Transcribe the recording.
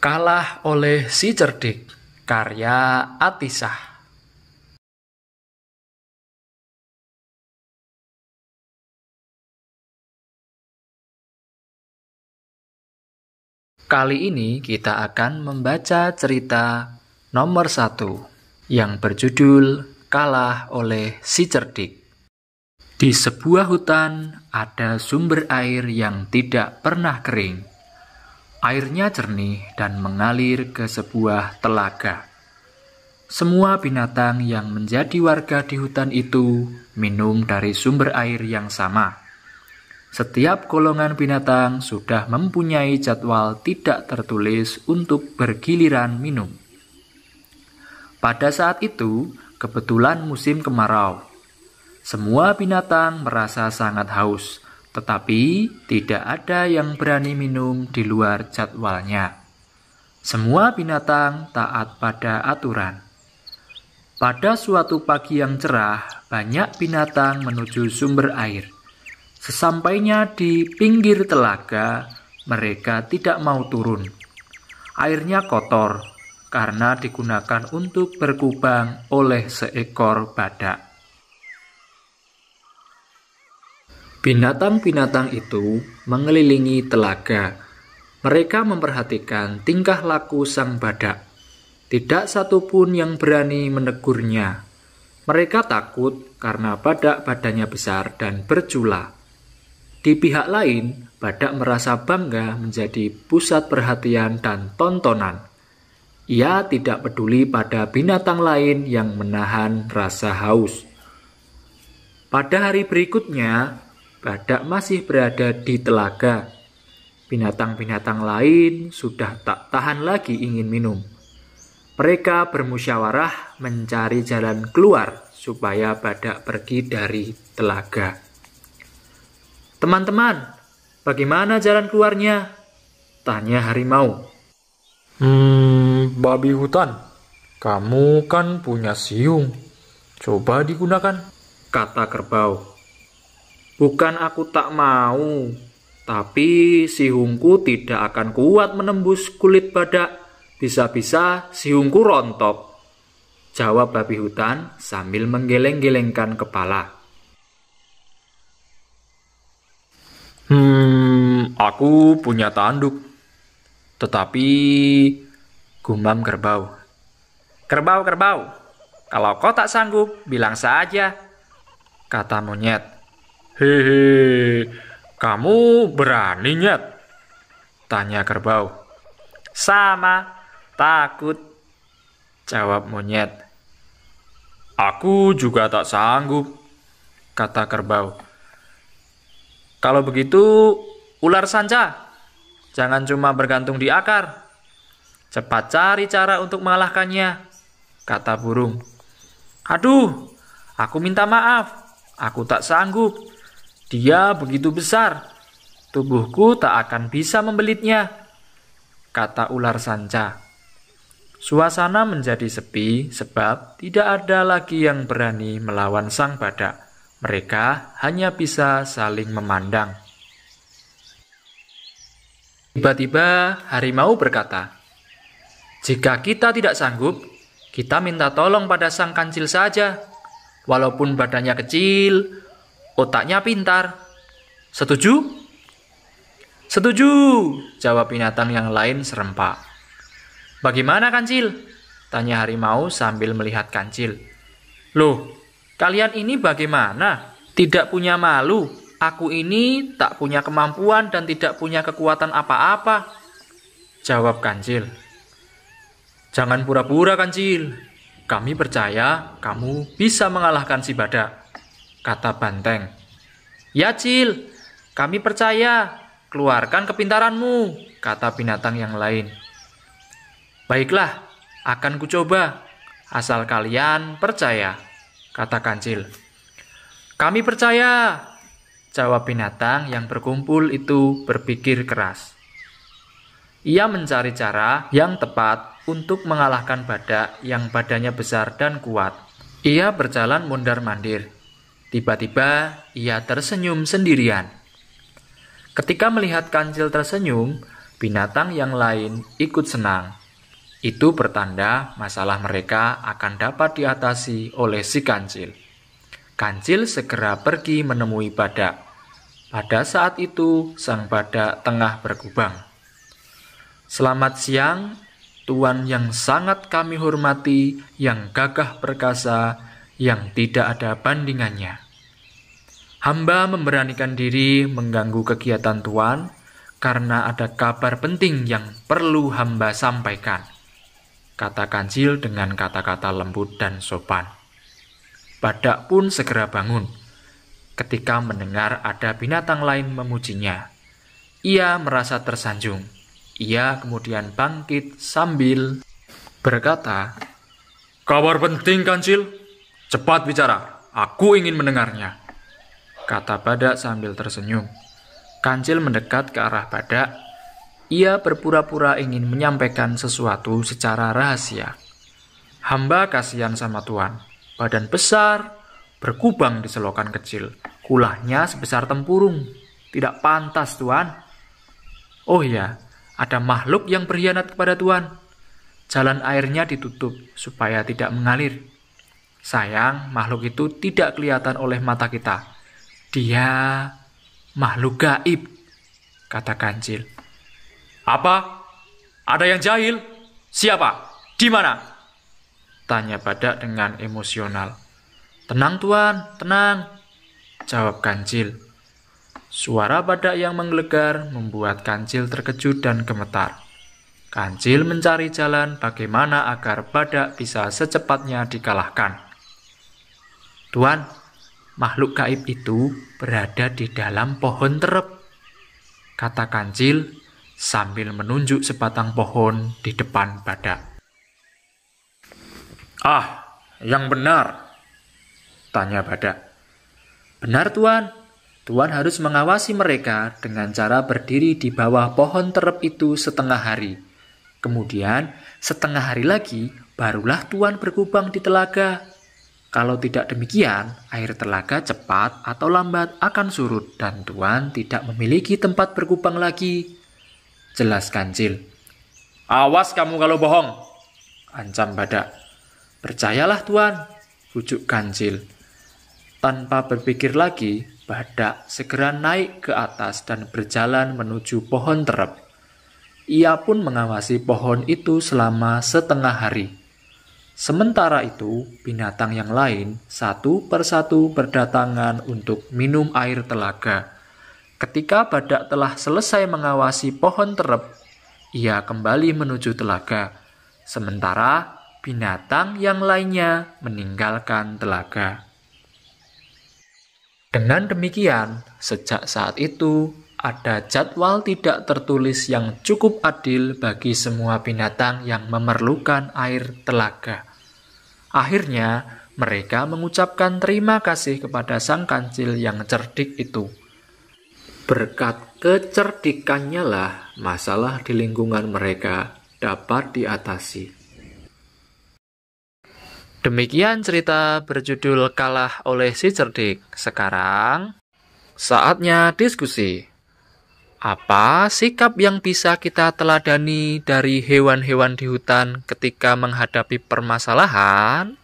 Kalah oleh si cerdik, karya Atisah. Kali ini kita akan membaca cerita nomor 1 yang berjudul Kalah oleh si cerdik. Di sebuah hutan ada sumber air yang tidak pernah kering. Airnya jernih dan mengalir ke sebuah telaga. Semua binatang yang menjadi warga di hutan itu minum dari sumber air yang sama. Setiap golongan binatang sudah mempunyai jadwal tidak tertulis untuk bergiliran minum. Pada saat itu, kebetulan musim kemarau. Semua binatang merasa sangat haus, tetapi tidak ada yang berani minum di luar jadwalnya. Semua binatang taat pada aturan. Pada suatu pagi yang cerah, banyak binatang menuju sumber air. Sesampainya di pinggir telaga, mereka tidak mau turun. Airnya kotor karena digunakan untuk berkubang oleh seekor badak. Binatang-binatang itu mengelilingi telaga. Mereka memperhatikan tingkah laku sang badak. Tidak satu pun yang berani menegurnya. Mereka takut karena badak badannya besar dan bercula. Di pihak lain, badak merasa bangga menjadi pusat perhatian dan tontonan. Ia tidak peduli pada binatang lain yang menahan rasa haus. Pada hari berikutnya, badak masih berada di telaga. Binatang-binatang lain sudah tak tahan lagi ingin minum. Mereka bermusyawarah mencari jalan keluar supaya badak pergi dari telaga. "Teman-teman, bagaimana jalan keluarnya?" tanya harimau. Babi hutan, kamu kan punya siung. Coba digunakan," kata kerbau. "Bukan aku tak mau, tapi siungku tidak akan kuat menembus kulit badak. Bisa-bisa siungku rontok," jawab babi hutan sambil menggeleng-gelengkan kepala. Aku punya tanduk. Tetapi, gumam kerbau. "Kerbau, kerbau, kalau kau tak sanggup, bilang saja," kata monyet. Hehe, kamu berani, Nyet? Tanya kerbau. "Sama, takut," jawab monyet. Aku juga tak sanggup, kata kerbau. "Kalau begitu, ular sanca. Jangan cuma bergantung di akar. Cepat cari cara untuk mengalahkannya," kata burung. "Aduh, aku minta maaf. Aku tak sanggup. Dia begitu besar. Tubuhku tak akan bisa membelitnya," kata ular sanca. Suasana menjadi sepi sebab tidak ada lagi yang berani melawan sang badak. Mereka hanya bisa saling memandang. Tiba-tiba harimau berkata, "Jika kita tidak sanggup, kita minta tolong pada sang kancil saja. Walaupun badannya kecil, otaknya pintar. Setuju?" "Setuju," jawab binatang yang lain serempak. "Bagaimana kancil?" tanya harimau sambil melihat kancil. "Loh, kalian ini bagaimana? Tidak punya malu? Aku ini tak punya kemampuan dan tidak punya kekuatan apa-apa," jawab kancil. "Jangan pura-pura, kancil. Kami percaya kamu bisa mengalahkan si badak," kata banteng. "Ya, Cil, kami percaya. Keluarkan kepintaranmu," kata binatang yang lain. "Baiklah, akan kucoba. Asal kalian percaya," kata kancil. "Kami percaya," jawab binatang yang berkumpul itu berpikir keras. Ia mencari cara yang tepat untuk mengalahkan badak yang badannya besar dan kuat. Ia berjalan mondar-mandir. Tiba-tiba ia tersenyum sendirian. Ketika melihat kancil tersenyum, binatang yang lain ikut senang. Itu pertanda masalah mereka akan dapat diatasi oleh si kancil. Kancil segera pergi menemui badak. Pada saat itu, sang badak tengah bergubang. "Selamat siang, Tuan yang sangat kami hormati, yang gagah perkasa, yang tidak ada bandingannya. Hamba memberanikan diri mengganggu kegiatan Tuan, karena ada kabar penting yang perlu hamba sampaikan," kata kancil dengan kata-kata lembut dan sopan. Badak pun segera bangun ketika mendengar ada binatang lain memujinya. Ia merasa tersanjung. Ia kemudian bangkit sambil berkata, "Kabar penting, kancil. Cepat bicara, aku ingin mendengarnya," kata badak sambil tersenyum. Kancil mendekat ke arah badak. Ia berpura-pura ingin menyampaikan sesuatu secara rahasia. "Hamba kasihan sama Tuan. Badan besar, berkubang di selokan kecil. Kulahnya sebesar tempurung. Tidak pantas, Tuan. Oh ya, ada makhluk yang berkhianat kepada Tuan. Jalan airnya ditutup supaya tidak mengalir. Sayang, makhluk itu tidak kelihatan oleh mata kita. Dia makhluk gaib," kata kancil. "Apa? Ada yang jahil? Siapa? Di mana?" tanya badak dengan emosional. "Tenang Tuan, tenang," jawab kancil. Suara badak yang menggelegar membuat kancil terkejut dan gemetar. Kancil mencari jalan bagaimana agar badak bisa secepatnya dikalahkan. "Tuan, makhluk gaib itu berada di dalam pohon terep," kata kancil sambil menunjuk sebatang pohon di depan badak. "Ah, yang benar," tanya badak. "Benar Tuan, Tuan harus mengawasi mereka dengan cara berdiri di bawah pohon terep itu setengah hari. Kemudian setengah hari lagi barulah Tuan berkubang di telaga. Kalau tidak demikian, air telaga cepat atau lambat akan surut dan Tuan tidak memiliki tempat berkubang lagi," jelas kancil. "Awas kamu kalau bohong," ancam badak. "Percayalah Tuan," bujuk kancil. Tanpa berpikir lagi, badak segera naik ke atas dan berjalan menuju pohon terep. Ia pun mengawasi pohon itu selama setengah hari. Sementara itu, binatang yang lain satu persatu berdatangan untuk minum air telaga. Ketika badak telah selesai mengawasi pohon terep, ia kembali menuju telaga. Sementara binatang yang lainnya meninggalkan telaga. Dengan demikian, sejak saat itu ada jadwal tidak tertulis yang cukup adil bagi semua binatang yang memerlukan air telaga. Akhirnya, mereka mengucapkan terima kasih kepada sang kancil yang cerdik itu. Berkat kecerdikannya lah masalah di lingkungan mereka dapat diatasi. Demikian cerita berjudul Kalah oleh si Cerdik. Sekarang, saatnya diskusi. Apa sikap yang bisa kita teladani dari hewan-hewan di hutan ketika menghadapi permasalahan?